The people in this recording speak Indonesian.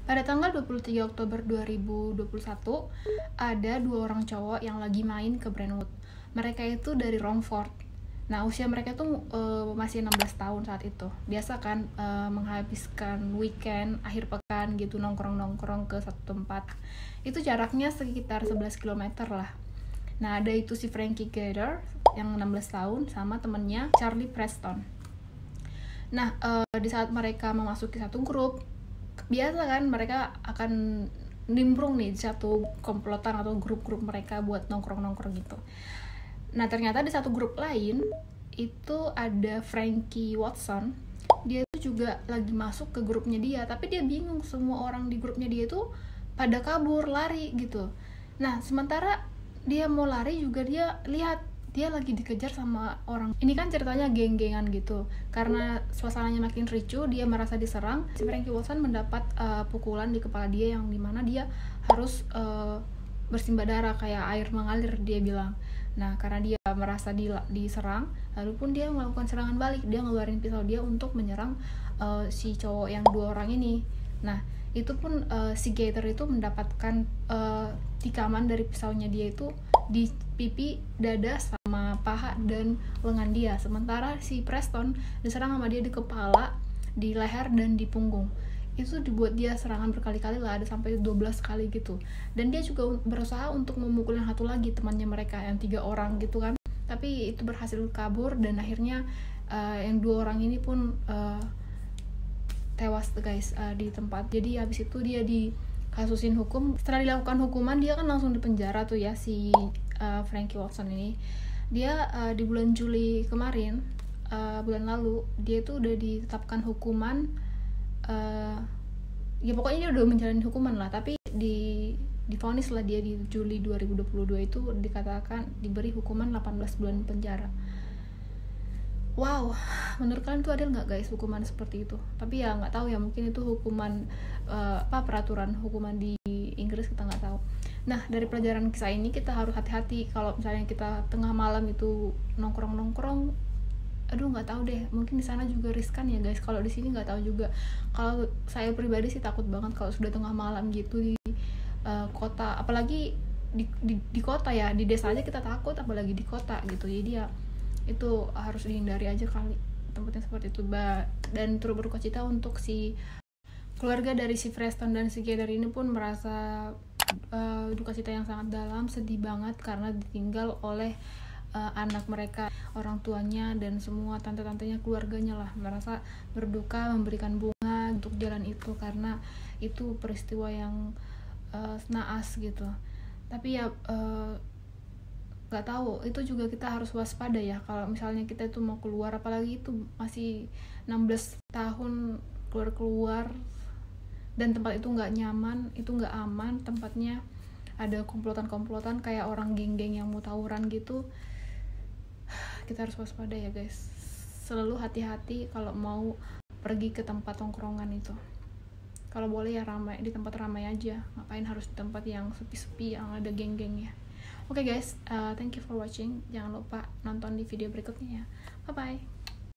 Pada tanggal 23 Oktober 2021, ada 2 orang cowok yang lagi main ke Brentwood. Mereka itu dari Romford. Nah, usia mereka tuh masih 16 tahun saat itu. Biasa kan menghabiskan weekend, akhir pekan gitu, nongkrong-nongkrong ke satu tempat. Itu jaraknya sekitar 11 km lah. Nah, ada itu si Frankie Gator yang 16 tahun sama temennya Charlie Preston. Nah, di saat mereka memasuki satu grup, biasa kan mereka akan nimbrung nih di satu komplotan atau grup-grup mereka buat nongkrong-nongkrong gitu. Nah, ternyata di satu grup lain itu ada Frankie Watson. Dia tuh juga lagi masuk ke grupnya dia, tapi dia bingung, semua orang di grupnya dia tuh pada kabur, lari gitu. Nah, sementara dia mau lari juga dia lihat dia lagi dikejar sama orang. Ini kan ceritanya geng-gengan gitu. Karena suasananya makin ricuh, dia merasa diserang. Si Frankie Watson mendapat pukulan di kepala dia yang dimana dia harus bersimbah darah, kayak air mengalir dia bilang. Nah, karena dia merasa diserang, lalu pun dia melakukan serangan balik. Dia ngeluarin pisau dia untuk menyerang si cowok yang 2 orang ini. Nah, itu pun si Gator itu mendapatkan tikaman dari pisaunya dia itu di pipi, dada, sama paha dan lengan dia. Sementara si Preston diserang sama dia di kepala, di leher, dan di punggung. Itu dibuat dia serangan berkali-kali lah, ada sampai 12 kali gitu. Dan dia juga berusaha untuk memukul yang satu lagi, temannya mereka yang 3 orang gitu kan. Tapi itu berhasil kabur dan akhirnya yang 2 orang ini pun tewas guys di tempat. Jadi habis itu dia dikasusin hukum. Setelah dilakukan hukuman, dia kan langsung dipenjara tuh ya si Frankie Watson ini. Dia di bulan Juli kemarin, bulan lalu, dia tuh udah ditetapkan hukuman, ya pokoknya dia udah menjalani hukuman lah. Tapi divonis lah dia di Juli 2022 itu dikatakan diberi hukuman 18 bulan penjara. Wow, menurut kalian itu adil nggak guys hukuman seperti itu? Tapi ya nggak tahu ya, mungkin itu hukuman peraturan hukuman di Inggris, kita nggak tahu. Nah, dari pelajaran kisah ini kita harus hati-hati kalau misalnya kita tengah malam itu nongkrong-nongkrong. Aduh, nggak tahu deh, mungkin di sana juga riskan ya guys. Kalau di sini nggak tahu juga. Kalau saya pribadi sih takut banget kalau sudah tengah malam gitu di kota, apalagi di kota ya. Di desa aja kita takut, apalagi di kota gitu. Jadi ya itu harus dihindari aja kali tempatnya seperti itu. Dan turut berduka cita untuk si keluarga dari si Preston dan si Gator ini pun merasa duka cita yang sangat dalam, sedih banget karena ditinggal oleh anak mereka, orang tuanya, dan semua tante-tantenya, keluarganya lah, merasa berduka, memberikan bunga untuk jalan itu karena itu peristiwa yang naas gitu. Tapi ya nggak tahu, itu juga kita harus waspada ya kalau misalnya kita itu mau keluar, apalagi itu masih 16 tahun keluar dan tempat itu nggak nyaman, itu nggak aman tempatnya, ada komplotan-komplotan kayak orang geng-geng yang mau tawuran gitu. Kita harus waspada ya guys, selalu hati-hati kalau mau pergi ke tempat tongkrongan itu. Kalau boleh ya ramai, di tempat ramai aja, ngapain harus di tempat yang sepi-sepi yang ada geng-gengnya. Oke guys, thank you for watching. Jangan lupa nonton di video berikutnya ya. Bye bye.